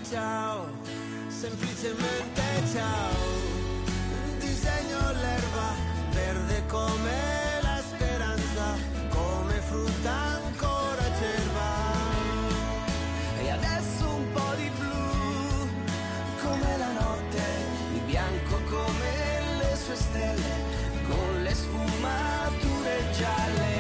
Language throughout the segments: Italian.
ciao, semplicemente ciao. Disegno l'erba verde come la speranza, come frutta ancora acerba. E adesso un po' di blu, come la notte, di bianco come le sue stelle, con le sfumature gialle.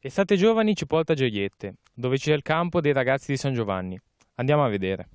Estate Giovani ci porta a Gioiette, dove c'è il campo dei ragazzi di San Giovanni. Andiamo a vedere.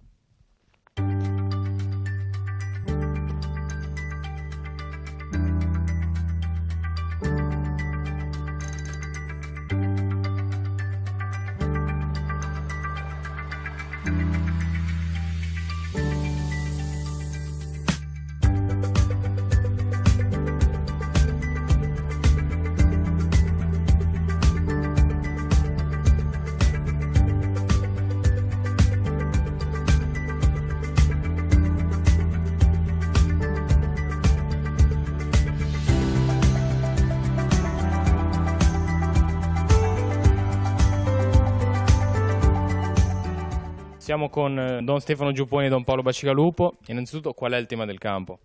Siamo con Don Stefano Giupponi e Don Paolo Bacigalupo. Innanzitutto, qual è il tema del campo?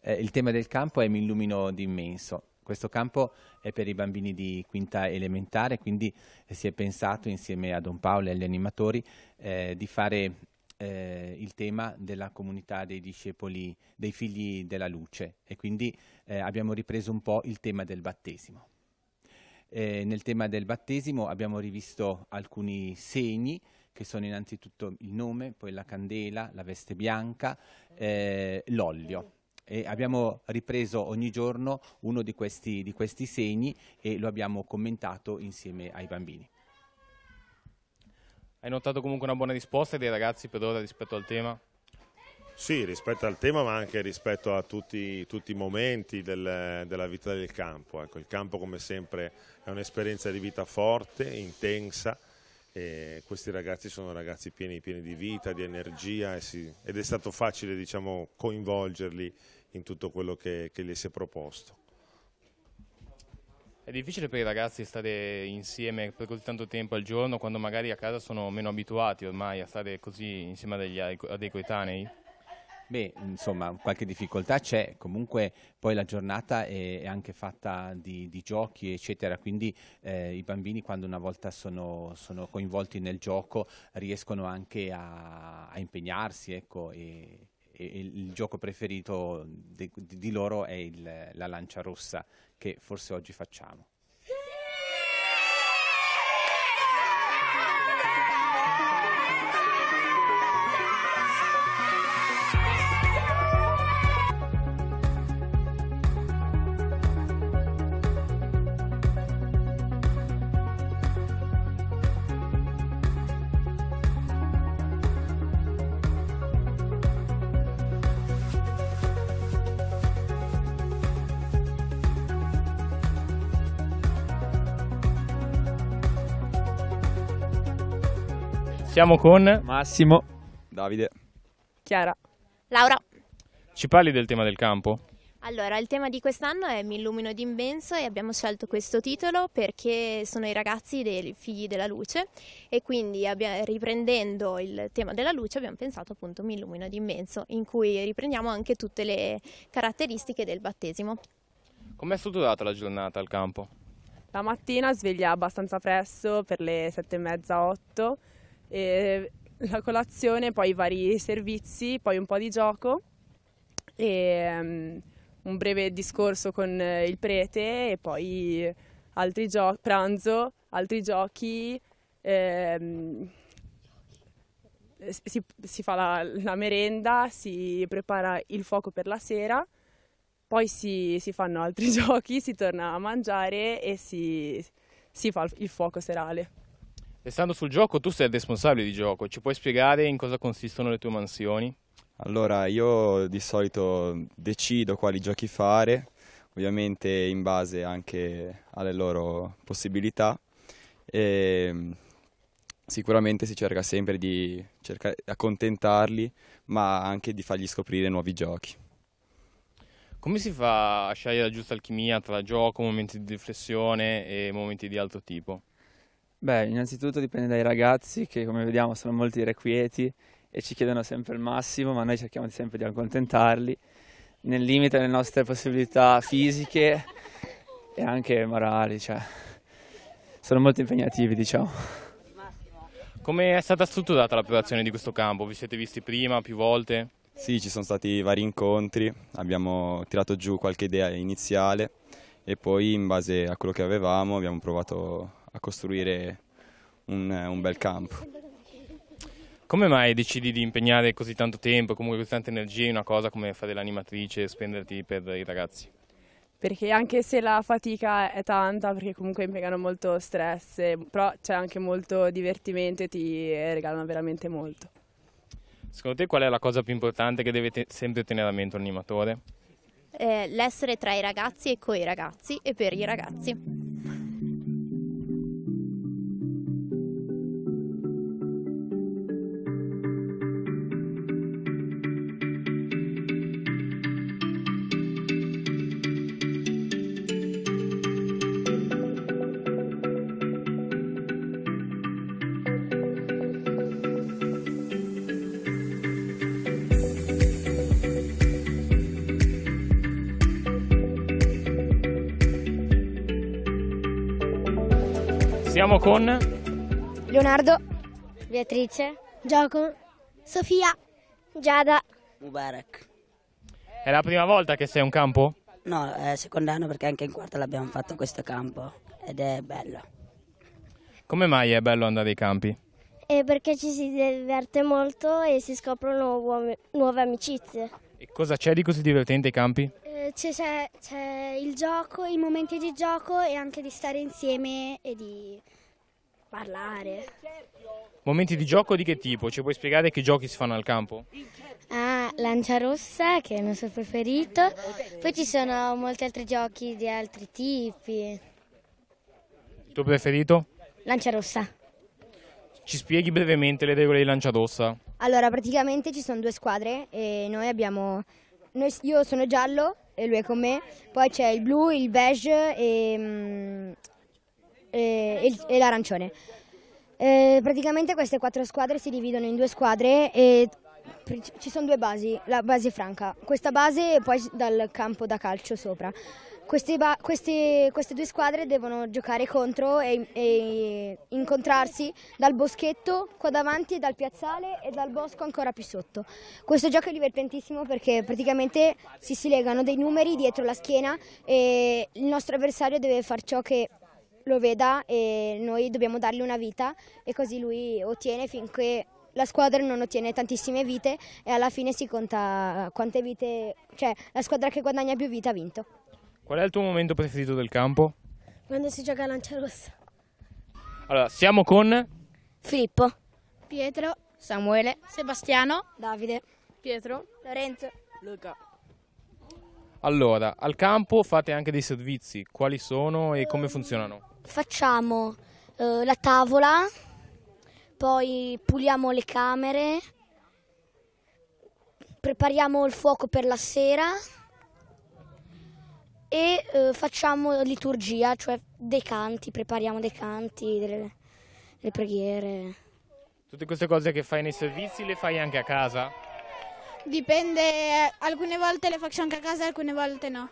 Il tema del campo è Mi illumino d'immenso. Questo campo è per i bambini di quinta elementare, quindi si è pensato insieme a Don Paolo e agli animatori di fare il tema della comunità dei discepoli, dei figli della luce, e quindi abbiamo ripreso un po' il tema del battesimo. Nel tema del battesimo abbiamo rivisto alcuni segni, che sono innanzitutto il nome, poi la candela, la veste bianca, l'olio. E abbiamo ripreso ogni giorno uno di questi segni e lo abbiamo commentato insieme ai bambini. Hai notato comunque una buona risposta dei ragazzi per ora rispetto al tema? Sì, rispetto al tema, ma anche rispetto a tutti i momenti della vita del campo. Ecco, il campo, come sempre, è un'esperienza di vita forte, intensa. E questi ragazzi sono ragazzi pieni di vita, di energia, ed è stato facile, diciamo, coinvolgerli in tutto quello che gli si è proposto. È difficile per i ragazzi stare insieme per così tanto tempo al giorno, quando magari a casa sono meno abituati ormai a stare così insieme a dei coetanei? Beh, insomma, qualche difficoltà c'è, comunque poi la giornata è anche fatta di giochi, eccetera, quindi i bambini, quando una volta sono coinvolti nel gioco, riescono anche a impegnarsi, ecco, e il gioco preferito di loro è la lancia rossa, che forse oggi facciamo. Siamo con Massimo, Davide, Chiara, Laura. Ci parli del tema del campo? Allora, il tema di quest'anno è Mi illumino d'immenso e abbiamo scelto questo titolo perché sono i ragazzi dei figli della luce, e quindi riprendendo il tema della luce abbiamo pensato appunto Mi illumino d'immenso, in cui riprendiamo anche tutte le caratteristiche del battesimo. Com'è strutturata la giornata al campo? la mattina sveglia abbastanza presto, per le 7:30, 8, e la colazione, poi i vari servizi, poi un po' di gioco e un breve discorso con il prete e poi altri pranzo, altri giochi, si fa la merenda, si prepara il fuoco per la sera, poi si fanno altri giochi, si torna a mangiare e si fa il fuoco serale. Restando sul gioco, tu sei il responsabile di gioco, ci puoi spiegare in cosa consistono le tue mansioni? Allora, io di solito decido quali giochi fare, ovviamente in base anche alle loro possibilità, e sicuramente si cerca sempre di accontentarli, ma anche di fargli scoprire nuovi giochi. Come si fa a scegliere la giusta alchimia tra gioco, momenti di riflessione e momenti di altro tipo? Beh, innanzitutto dipende dai ragazzi che, come vediamo, sono molto irrequieti e ci chiedono sempre il massimo, ma noi cerchiamo sempre di accontentarli nel limite delle nostre possibilità fisiche e anche morali, cioè sono molto impegnativi, diciamo. Come è stata strutturata la preparazione di questo campo? Vi siete visti prima, più volte? Sì, ci sono stati vari incontri, abbiamo tirato giù qualche idea iniziale e poi in base a quello che avevamo abbiamo provato a costruire un bel campo. Come mai decidi di impegnare così tanto tempo e comunque così tanta energia in una cosa come fare l'animatrice e spenderti per i ragazzi? Perché anche se la fatica è tanta, perché comunque impiegano molto stress, però c'è anche molto divertimento e ti regalano veramente molto. Secondo te qual è la cosa più importante che deve sempre tenere a mente un animatore? L'essere tra i ragazzi e coi ragazzi e per i ragazzi. Siamo con Leonardo, Beatrice, Giacomo, Sofia, Giada, Mubarak. È la prima volta che sei a un campo? No, è il secondo anno perché anche in quarta l'abbiamo fatto questo campo ed è bello. Come mai è bello andare ai campi? Perché ci si diverte molto e si scoprono nuove amicizie. E cosa c'è di così divertente ai campi? C'è il gioco, i momenti di gioco e anche di stare insieme e di parlare. Momenti di gioco di che tipo? Ci puoi spiegare che giochi si fanno al campo? Lanciarossa, che è il nostro preferito. Poi ci sono molti altri giochi di altri tipi. Il tuo preferito? Lanciarossa. Ci spieghi brevemente le regole di Lanciarossa? Allora, praticamente ci sono due squadre e io sono giallo e lui è con me, poi c'è il blu, il beige e l'arancione. Praticamente queste 4 squadre si dividono in 2 squadre e ci sono 2 basi, la base franca, questa base e poi dal campo da calcio sopra. Queste 2 squadre devono giocare contro e incontrarsi dal boschetto qua davanti, dal piazzale e dal bosco ancora più sotto. Questo gioco è divertentissimo perché praticamente si legano dei numeri dietro la schiena e il nostro avversario deve far ciò che lo veda e noi dobbiamo dargli una vita e così lui ottiene finché la squadra non ottiene tantissime vite e alla fine si conta quante vite, cioè la squadra che guadagna più vite ha vinto. Qual è il tuo momento preferito del campo? Quando si gioca a Lanciarossa. Allora, siamo con Filippo, Pietro, Samuele, Sebastiano, Davide, Pietro, Lorenzo, Luca. Allora, al campo fate anche dei servizi. Quali sono e come funzionano? Facciamo la tavola, poi puliamo le camere, prepariamo il fuoco per la sera e facciamo liturgia, cioè dei canti, prepariamo dei canti, delle preghiere. Tutte queste cose che fai nei servizi le fai anche a casa? Dipende, alcune volte le faccio anche a casa, alcune volte no.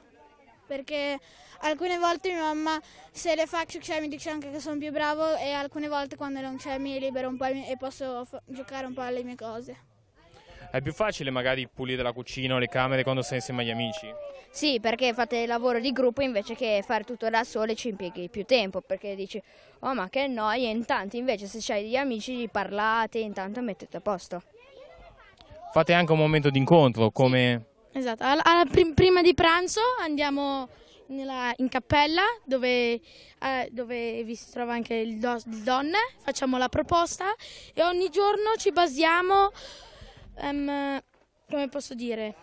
perché alcune volte mia mamma se le faccio, cioè, mi dice anche che sono più bravo, e alcune volte quando non c'è mi libero un po' e posso giocare un po' alle mie cose. È più facile magari pulire la cucina o le camere quando sei insieme agli amici? Sì, perché fate lavoro di gruppo invece che fare tutto da sole, ci impieghi più tempo, perché dici oh ma che noia, intanto invece se c'hai degli amici parlate, intanto mettete a posto. Fate anche un momento di incontro, come... Esatto, prima di pranzo andiamo in cappella dove vi si trova anche il donne, facciamo la proposta e ogni giorno ci basiamo, come posso dire,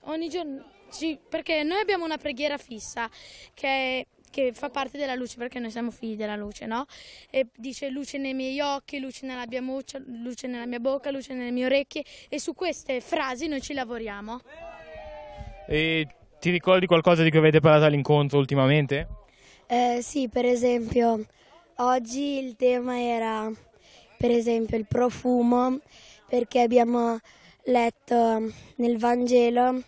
ogni giorno, sì, perché noi abbiamo una preghiera fissa che fa parte della luce, perché noi siamo figli della luce, no? E dice luce nei miei occhi, luce nella mia bocca, luce nella mia bocca, luce nelle mie orecchie, e su queste frasi noi ci lavoriamo. E ti ricordi qualcosa di cui avete parlato all'incontro ultimamente? Sì, per esempio, oggi il tema era, per esempio, il profumo, perché abbiamo letto nel Vangelo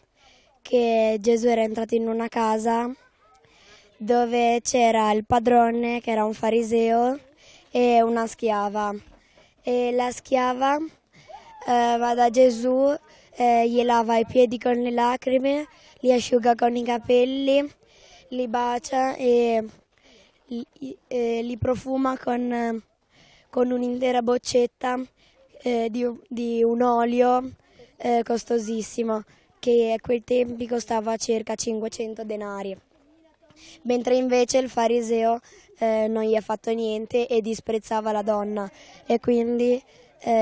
che Gesù era entrato in una casa dove c'era il padrone, che era un fariseo, e una schiava. E la schiava va da Gesù, gli lava i piedi con le lacrime, li asciuga con i capelli, li bacia e li profuma con un'intera boccetta di un olio costosissimo, che a quei tempi costava circa 500 denari. Mentre invece il fariseo non gli ha fatto niente e disprezzava la donna, e quindi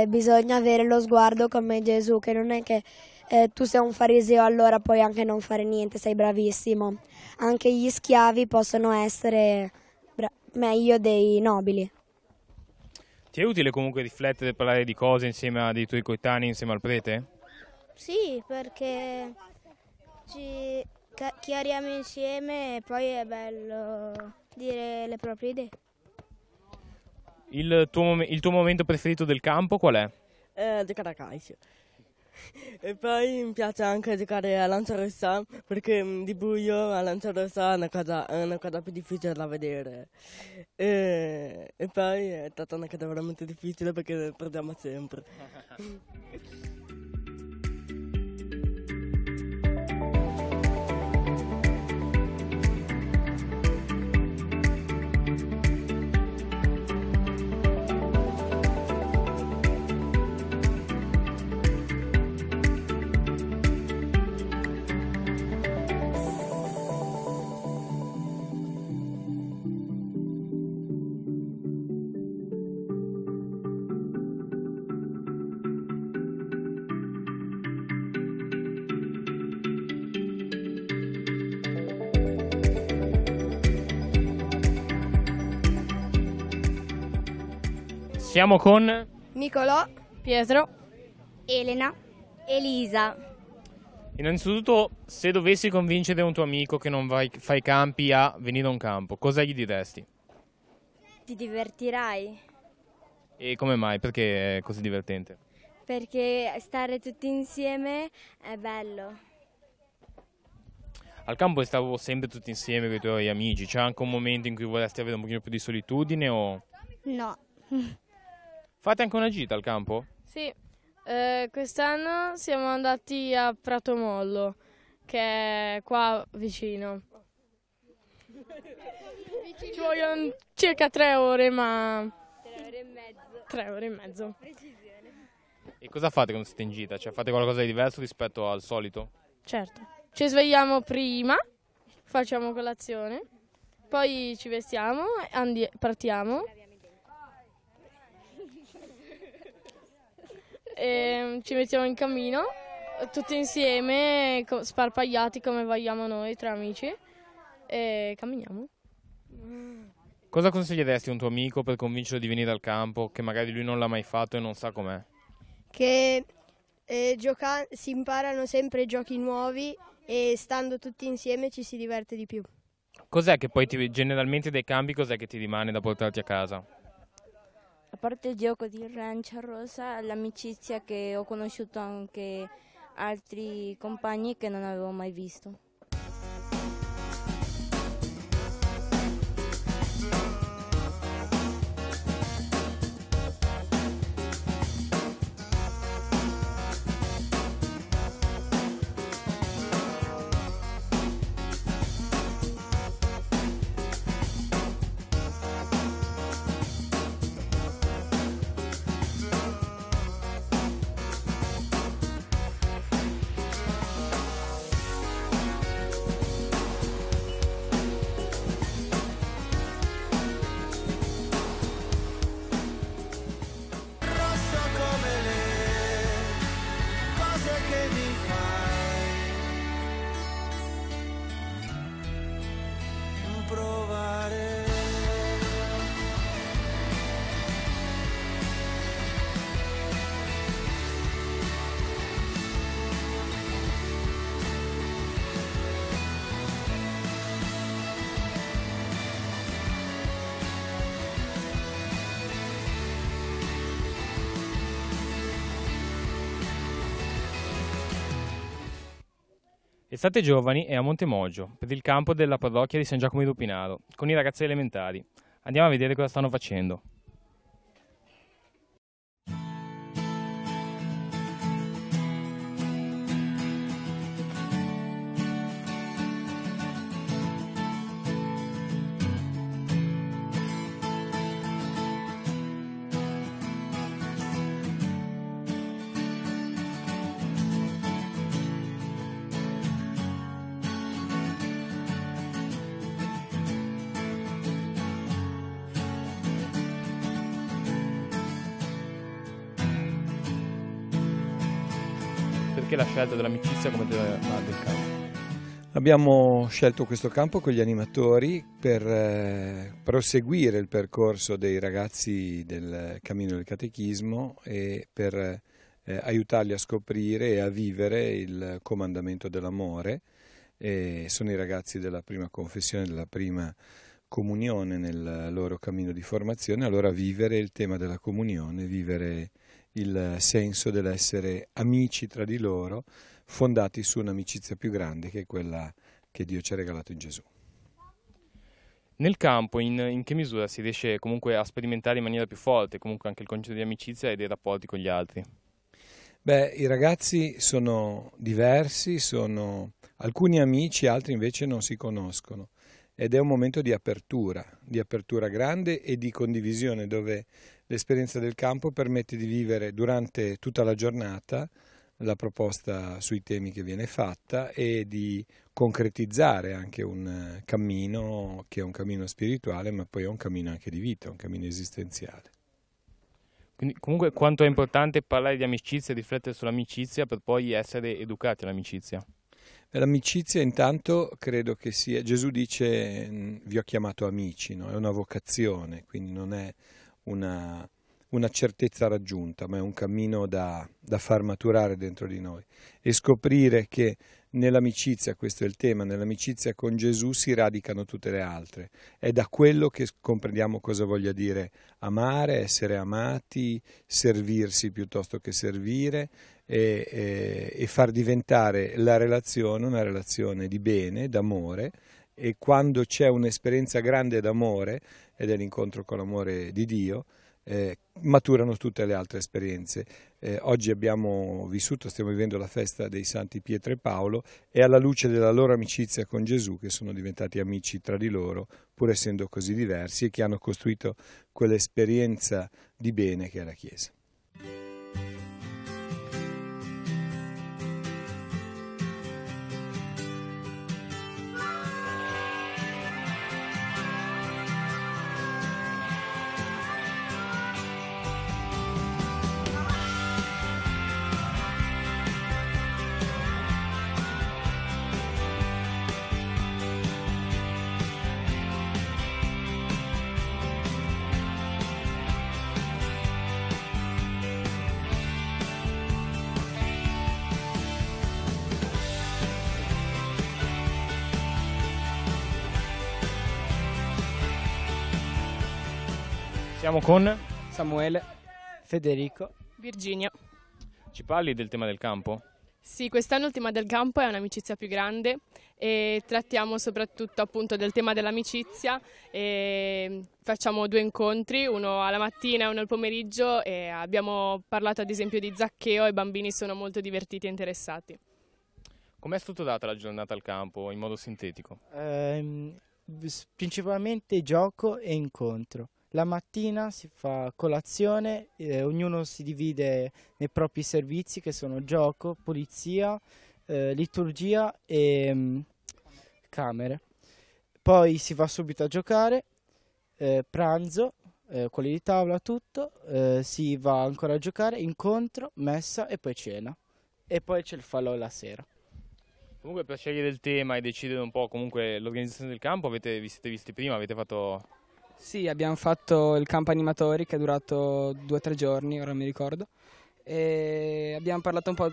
bisogna avere lo sguardo come Gesù, che non è che tu sei un fariseo allora puoi anche non fare niente, sei bravissimo. Anche gli schiavi possono essere meglio dei nobili. Ti è utile comunque riflettere e parlare di cose insieme a dei tuoi coetanei, insieme al prete? Sì, perché ci chiariamo insieme e poi è bello dire le proprie idee. Il tuo momento preferito del campo qual è? Giocare a calcio. E poi mi piace anche giocare a lanciaressa, perché di buio a lanciaressa è una cosa più difficile da vedere. E poi è stata una cosa veramente difficile perché perdiamo sempre. Siamo con Nicolò, Pietro, Elena, Elisa. Innanzitutto, se dovessi convincere un tuo amico che non fa i campi a venire a un campo, cosa gli diresti? Ti divertirai? E come mai? Perché è così divertente? Perché stare tutti insieme è bello. Al campo stavo sempre tutti insieme con i tuoi amici, c'è anche un momento in cui vorresti avere un pochino più di solitudine o... No. Fate anche una gita al campo? Sì, quest'anno siamo andati a Prato Mollo, che è qua vicino. Ci vogliono circa 3 ore, ma... 3 ore e mezzo. 3 ore e mezzo. E cosa fate quando siete in gita? Cioè fate qualcosa di diverso rispetto al solito? Certo. Ci svegliamo prima, facciamo colazione, poi ci vestiamo, partiamo. E ci mettiamo in cammino, tutti insieme, sparpagliati come vogliamo noi, tra amici, e camminiamo. Cosa consiglieresti a un tuo amico per convincerlo di venire al campo, che magari lui non l'ha mai fatto e non sa com'è? Che si imparano sempre giochi nuovi e stando tutti insieme ci si diverte di più. Cos'è che poi generalmente dai campi cos'è che ti rimane da portarti a casa? A parte il gioco di Rancia Rosa, l'amicizia che ho conosciuto anche altri compagni che non avevo mai visto. Estate Giovani è a Montemolgio, per il campo della parrocchia di San Giacomo di Lupinaro, con i ragazzi elementari. Andiamo a vedere cosa stanno facendo. Perché la scelta dell'amicizia come tema del campo? Abbiamo scelto questo campo con gli animatori per proseguire il percorso dei ragazzi del cammino del catechismo e per aiutarli a scoprire e a vivere il comandamento dell'amore. Sono i ragazzi della prima confessione, della prima comunione nel loro cammino di formazione, allora vivere il tema della comunione, vivere il senso dell'essere amici tra di loro, fondati su un'amicizia più grande che è quella che Dio ci ha regalato in Gesù. Nel campo in che misura si riesce comunque a sperimentare in maniera più forte comunque anche il concetto di amicizia e dei rapporti con gli altri? Beh, i ragazzi sono diversi, sono alcuni amici, altri invece non si conoscono ed è un momento di apertura grande e di condivisione dove l'esperienza del campo permette di vivere durante tutta la giornata la proposta sui temi che viene fatta e di concretizzare anche un cammino che è un cammino spirituale ma poi è un cammino anche di vita, un cammino esistenziale. Quindi comunque quanto è importante parlare di amicizia e riflettere sull'amicizia per poi essere educati all'amicizia? L'amicizia intanto credo che sia, Gesù dice vi ho chiamato amici, no? È una vocazione, quindi non è una certezza raggiunta, ma è un cammino da far maturare dentro di noi e scoprire che nell'amicizia, questo è il tema, nell'amicizia con Gesù si radicano tutte le altre. È da quello che comprendiamo cosa voglia dire amare, essere amati, servirsi piuttosto che servire e far diventare la relazione una relazione di bene, d'amore, e quando c'è un'esperienza grande d'amore, ed è l'incontro con l'amore di Dio, maturano tutte le altre esperienze. Oggi stiamo vivendo la festa dei Santi Pietro e Paolo e alla luce della loro amicizia con Gesù che sono diventati amici tra di loro pur essendo così diversi e che hanno costruito quell'esperienza di bene che è la Chiesa. Siamo con Samuele, Federico, Virginia. Ci parli del tema del campo? Sì, quest'anno il tema del campo è un'amicizia più grande e trattiamo soprattutto appunto del tema dell'amicizia e facciamo 2 incontri, uno alla mattina e uno al pomeriggio e abbiamo parlato ad esempio di Zaccheo e i bambini sono molto divertiti e interessati. Com'è strutturata la giornata al campo in modo sintetico? Principalmente gioco e incontro. La mattina si fa colazione, ognuno si divide nei propri servizi che sono gioco, pulizia, liturgia e camere. Poi si va subito a giocare, pranzo, quelli di tavola, tutto, si va ancora a giocare, incontro, messa e poi cena. E poi c'è il falò la sera. Comunque per scegliere il tema e decidere un po' comunque l'organizzazione del campo vi siete visti prima, avete fatto... Sì, abbiamo fatto il campo animatori che è durato 2 o 3 giorni, ora mi ricordo, e abbiamo parlato un po'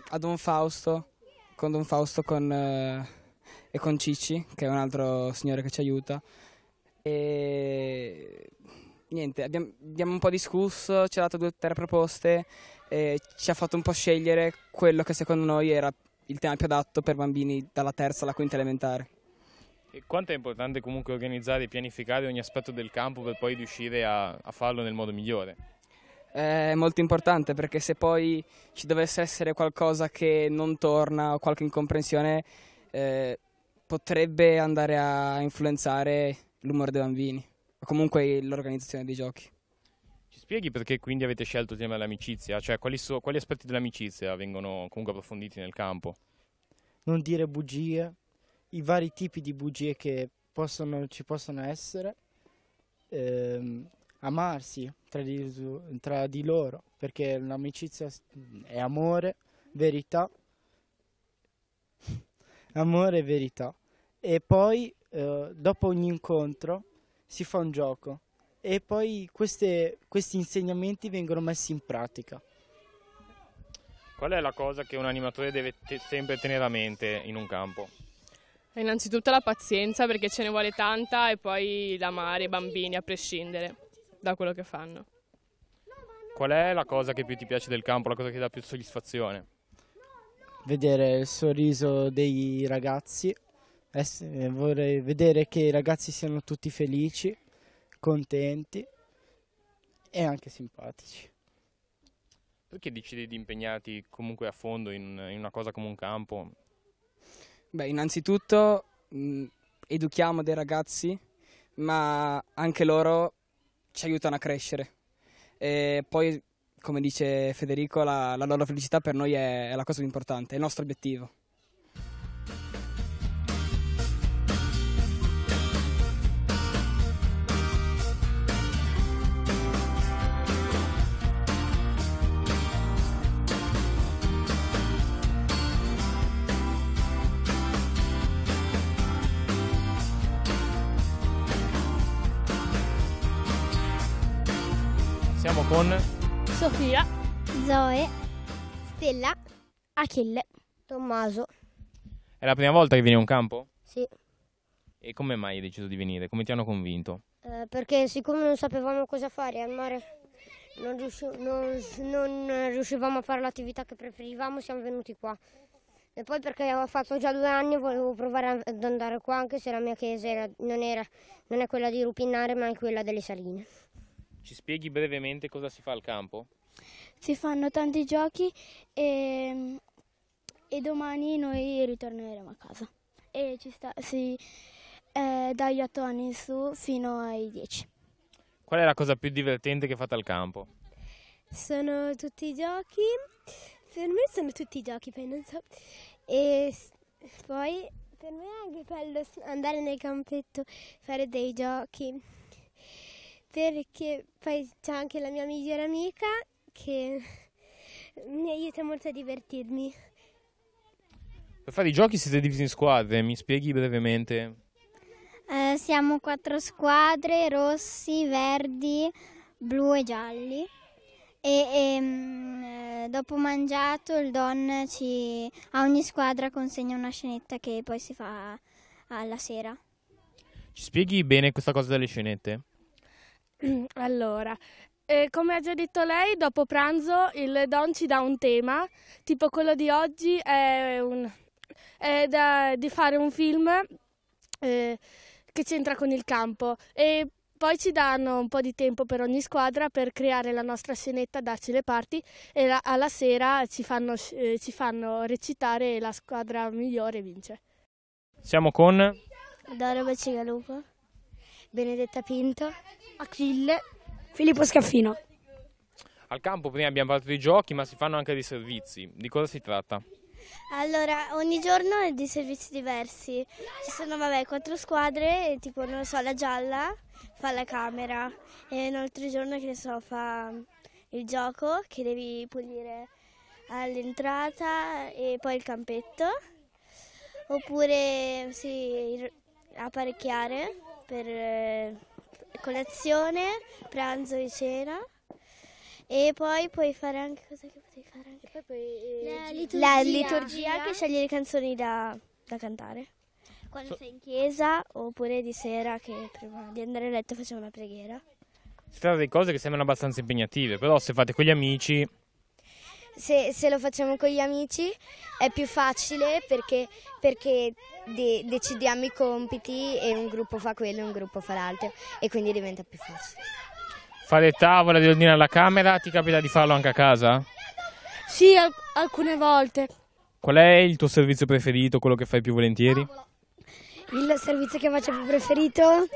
a Don Fausto e con Cicci, che è un altro signore che ci aiuta, e niente, abbiamo un po' discusso, ci ha dato 2 o 3 proposte, e ci ha fatto un po' scegliere quello che secondo noi era il tema più adatto per bambini dalla terza alla quinta elementare. E quanto è importante comunque organizzare e pianificare ogni aspetto del campo per poi riuscire a farlo nel modo migliore? È molto importante, perché se poi ci dovesse essere qualcosa che non torna o qualche incomprensione, potrebbe andare a influenzare l'umore dei bambini o comunque l'organizzazione dei giochi. Ci spieghi perché quindi avete scelto il tema dell'amicizia? Cioè quali aspetti dell'amicizia vengono comunque approfonditi nel campo? Non dire bugie, i vari tipi di bugie che ci possono essere, amarsi tra di loro, perché l'amicizia è amore, verità, amore e verità. E poi dopo ogni incontro si fa un gioco e poi questi insegnamenti vengono messi in pratica. Qual è la cosa che un animatore deve sempre tenere a mente in un campo? Innanzitutto la pazienza, perché ce ne vuole tanta, e poi l'amare i bambini a prescindere da quello che fanno. Qual è la cosa che più ti piace del campo, la cosa che dà più soddisfazione? Vedere il sorriso dei ragazzi, vorrei vedere che i ragazzi siano tutti felici, contenti e anche simpatici. Perché decidi di impegnarti comunque a fondo in una cosa come un campo? Beh, innanzitutto educhiamo dei ragazzi, ma anche loro ci aiutano a crescere. E poi, come dice Federico, la loro felicità per noi è la cosa più importante, è il nostro obiettivo. Siamo con Sofia, Zoe, Stella, Achille, Tommaso. È la prima volta che vieni a un campo? Sì. E come mai hai deciso di venire? Come ti hanno convinto? Perché siccome non sapevamo cosa fare al mare, non riuscivamo a fare l'attività che preferivamo, siamo venuti qua. E poi perché avevo fatto già 2 anni e volevo provare ad andare qua, anche se la mia chiesa non è quella di Rupinare, ma è quella delle Saline. Ci spieghi brevemente cosa si fa al campo? Si fanno tanti giochi e domani noi ritorneremo a casa. E dagli 8 anni in su fino ai 10. Qual è la cosa più divertente che fate al campo? Sono tutti i giochi, per me sono tutti i giochi, poi non so. E poi per me è anche bello andare nel campetto, fare dei giochi. Perché poi c'è anche la mia migliore amica che mi aiuta molto a divertirmi. Per fare i giochi siete divisi in squadre, mi spieghi brevemente? Siamo 4 squadre, rossi, verdi, blu e gialli. E dopo mangiato il Don a ogni squadra consegna una scenetta che poi si fa alla sera. Ci spieghi bene questa cosa delle scenette? Allora, come ha già detto lei, dopo pranzo il Don ci dà un tema, tipo quello di oggi è di fare un film che c'entra con il campo, e poi ci danno un po' di tempo per ogni squadra per creare la nostra scenetta, darci le parti, e alla sera ci fanno recitare e la squadra migliore vince. Siamo con Dora Bacigalupo, Benedetta Pinto, Achille, Filippo Scaffino. Al campo prima abbiamo parlato di giochi, ma si fanno anche dei servizi. Di cosa si tratta? Allora, ogni giorno è di servizi diversi. Ci sono, 4 squadre, tipo, non lo so, la gialla fa la camera, e un altro giorno, che ne so, fa il gioco, che devi pulire all'entrata e poi il campetto. Oppure apparecchiare per colazione, pranzo e cena. E poi puoi fare anche cosa che potevi fare anche? La liturgia, che sceglie le canzoni da cantare quando sei in chiesa, oppure di sera, che prima di andare a letto facciamo una preghiera. Si tratta di cose che sembrano abbastanza impegnative, però se fate con gli amici... se lo facciamo con gli amici è più facile perché decidiamo i compiti e un gruppo fa quello e un gruppo fa l'altro e quindi diventa più facile. Fare tavola di ordine alla camera, ti capita di farlo anche a casa? Sì, alcune volte. Qual è il tuo servizio preferito, quello che fai più volentieri? Il servizio che faccio più preferito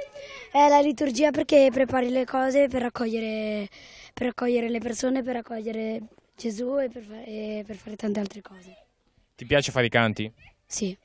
è la liturgia perché prepari le cose per raccogliere le persone, per raccogliere Gesù e per fare tante altre cose. Ti piace fare i canti? Sì.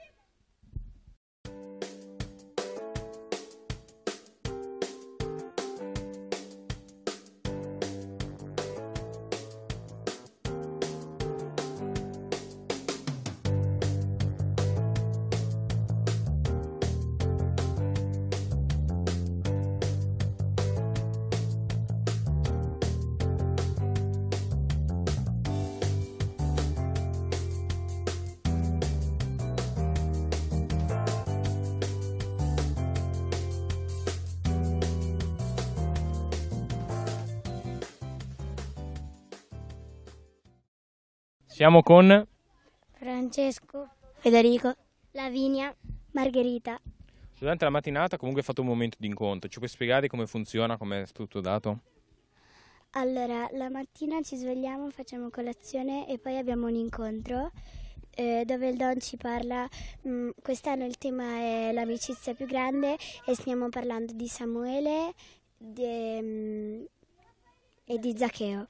Siamo con Francesco, Federico, Lavinia, Margherita. Durante la mattinata comunque hai fatto un momento di incontro, ci puoi spiegare come funziona, come è strutturato? Allora, la mattina ci svegliamo, facciamo colazione e poi abbiamo un incontro dove il Don ci parla. Quest'anno il tema è l'amicizia più grande e stiamo parlando di Samuele e di Zaccheo.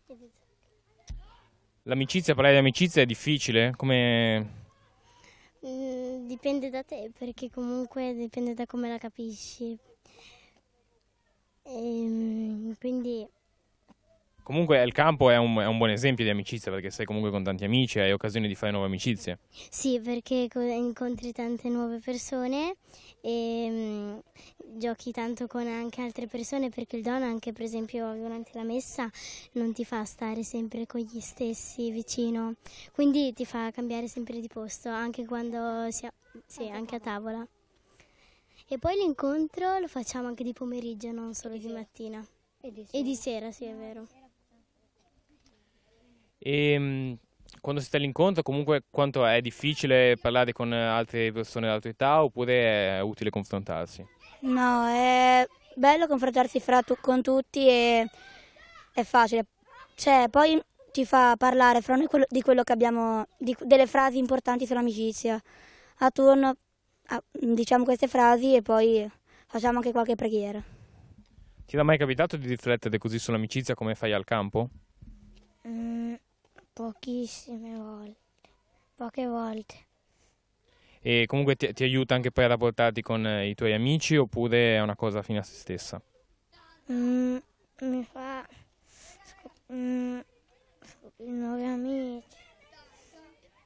L'amicizia, parlare di amicizia è difficile? Come... Dipende da te, perché comunque dipende da come la capisci. Quindi... Comunque il campo è un buon esempio di amicizia perché sei comunque con tanti amici e hai occasione di fare nuove amicizie. Sì, perché incontri tante nuove persone e giochi tanto con anche altre persone, perché il Don anche per esempio durante la messa non ti fa stare sempre con gli stessi vicino, quindi ti fa cambiare sempre di posto anche quando sì, anche a tavola. E poi l'incontro lo facciamo anche di pomeriggio, non solo di mattina. E di sera, sì, è vero. E quando si sta all'incontro comunque quanto è difficile parlare con altre persone dell'altra età oppure è utile confrontarsi? No, è bello confrontarsi con tutti e è facile. Cioè, poi ti fa parlare fra noi di quello che abbiamo, delle frasi importanti sull'amicizia. A turno diciamo queste frasi e poi facciamo anche qualche preghiera. Ti è mai capitato di riflettere così sull'amicizia come fai al campo? Pochissime volte, poche volte. E comunque ti aiuta anche poi a rapportarti con i tuoi amici oppure è una cosa fine a se stessa? Mi fa scoprire nuovi amici.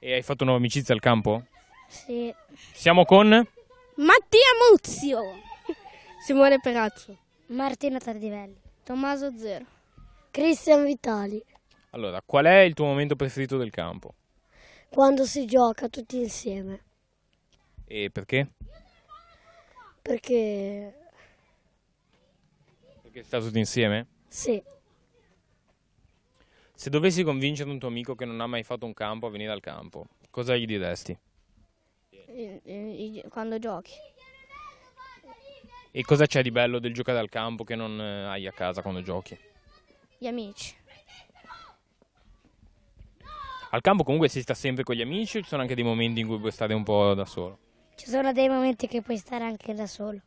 E hai fatto nuove amicizie al campo? Sì. Siamo con Mattia Muzio, Simone Perazzo, Martina Tardivelli, Tommaso Zero, Cristian Vitali. Allora, qual è il tuo momento preferito del campo? Quando si gioca tutti insieme. E perché? Perché state tutti insieme? sì. Se dovessi convincere un tuo amico che non ha mai fatto un campo a venire al campo, cosa gli diresti? Quando giochi. E cosa c'è di bello del giocare al campo che non hai a casa quando giochi? Gli amici. Al campo comunque si sta sempre con gli amici o ci sono anche dei momenti in cui puoi stare un po' da solo? Ci sono dei momenti che puoi stare anche da solo.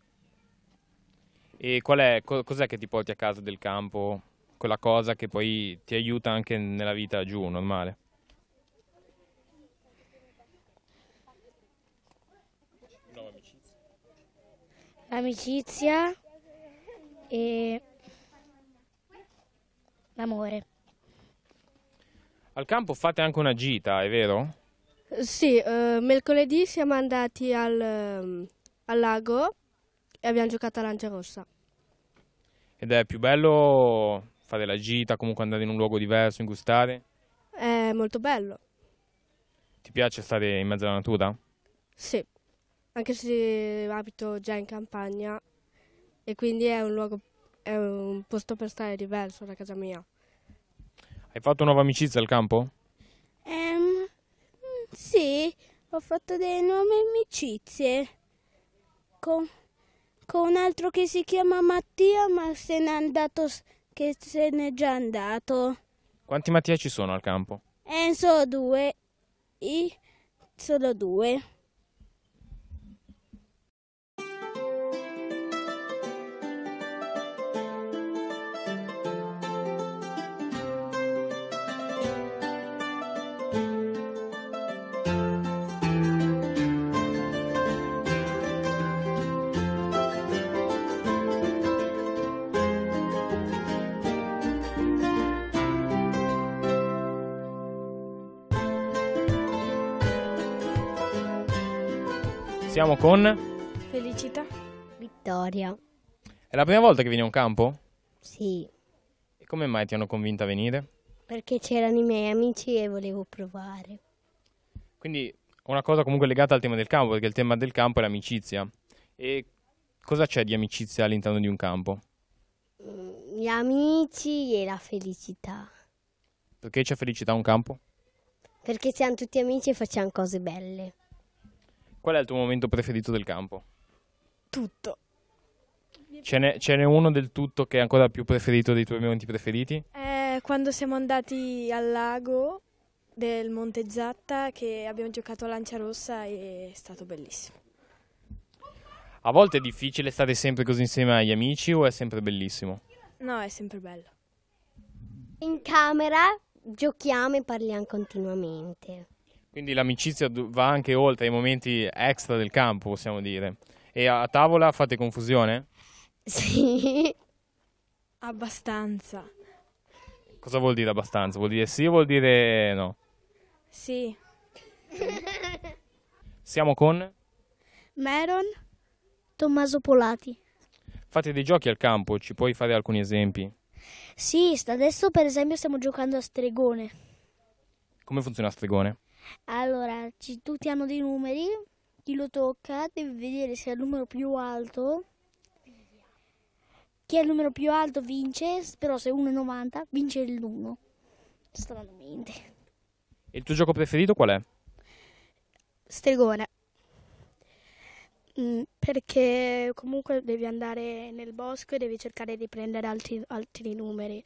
E cos'è che ti porti a casa del campo? Quella cosa che poi ti aiuta anche nella vita giù, normale? L'amicizia e l'amore. Al campo fate anche una gita, è vero? Sì, mercoledì siamo andati al lago e abbiamo giocato a Lancia Rossa. Ed è più bello fare la gita, comunque andare in un luogo diverso, in cui stare? È molto bello. Ti piace stare in mezzo alla natura? Sì, anche se abito già in campagna e quindi è un posto per stare diverso da casa mia. Hai fatto nuova amicizia al campo? Sì, ho fatto delle nuove amicizie con un altro che si chiama Mattia, ma se n'è già andato. Quanti Mattia ci sono al campo? Solo due. Solo due. Siamo con Felicità. Vittoria. È la prima volta che vieni a un campo? Sì, E come mai ti hanno convinta a venire? perché c'erano i miei amici e volevo provare. Quindi una cosa comunque legata al tema del campo, perché il tema del campo è l'amicizia. E cosa c'è di amicizia all'interno di un campo? Gli amici e la felicità. Perché c'è felicità a un campo? Perché siamo tutti amici e facciamo cose belle. Qual è il tuo momento preferito del campo? Tutto. Ce n'è uno del tutto che è ancora più preferito dei tuoi momenti preferiti? Quando siamo andati al lago del Monte Zatta, che abbiamo giocato a Lancia Rossa, è stato bellissimo. A volte è difficile stare sempre così insieme agli amici o è sempre bellissimo? No, è sempre bello. In camera giochiamo e parliamo continuamente. Quindi l'amicizia va anche oltre ai momenti extra del campo, possiamo dire. E a tavola fate confusione? Sì. Abbastanza. Cosa vuol dire abbastanza? Vuol dire sì o vuol dire no? Sì. Siamo con? Meron, Tommaso Polati. Fate dei giochi al campo, ci puoi fare alcuni esempi? Sì, adesso per esempio stiamo giocando a stregone. Come funziona Stregone? Allora, tutti hanno dei numeri, chi lo tocca deve vedere se è il numero più alto. Chi è il numero più alto vince, però se uno è 90 vince l'1. Stranamente. E il tuo gioco preferito qual è? Stregone. Perché comunque devi andare nel bosco e devi cercare di prendere altri numeri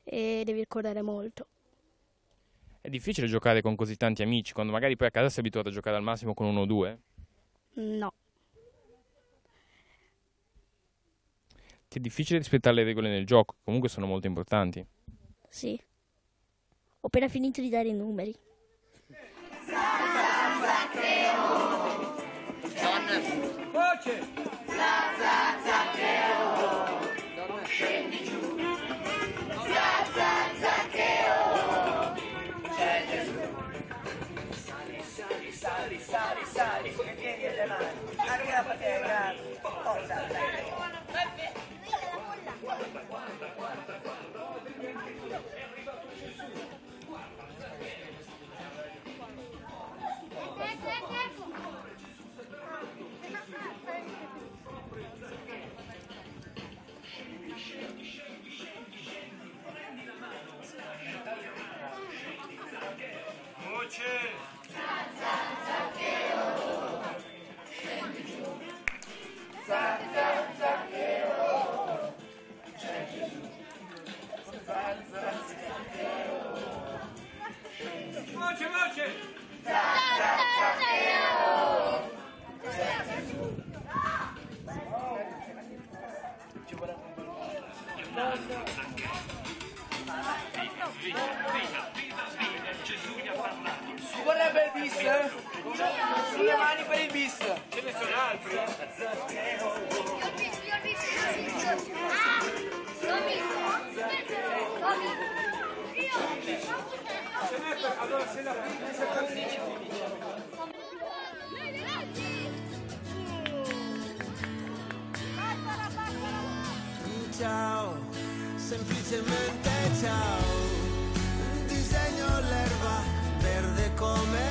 e devi correre molto. È difficile giocare con così tanti amici, quando magari poi a casa sei abituato a giocare al massimo con uno o due? No. Ti è difficile rispettare le regole nel gioco, comunque sono molto importanti. Sì. Ho appena finito di dare i numeri. Voce! Zaccheo! Scendi giù! Zaccheo! C'è Gesù! Sali, sali, sali, sali, sali, con i piedi e le mani. Arriva per terra! Forza! Voce, voce! Ci vorrebbe il bis? Sulle mani per il bis! Ce ne sono altri? Allora se la prima si ciao, semplicemente ciao. Disegno l'erba verde come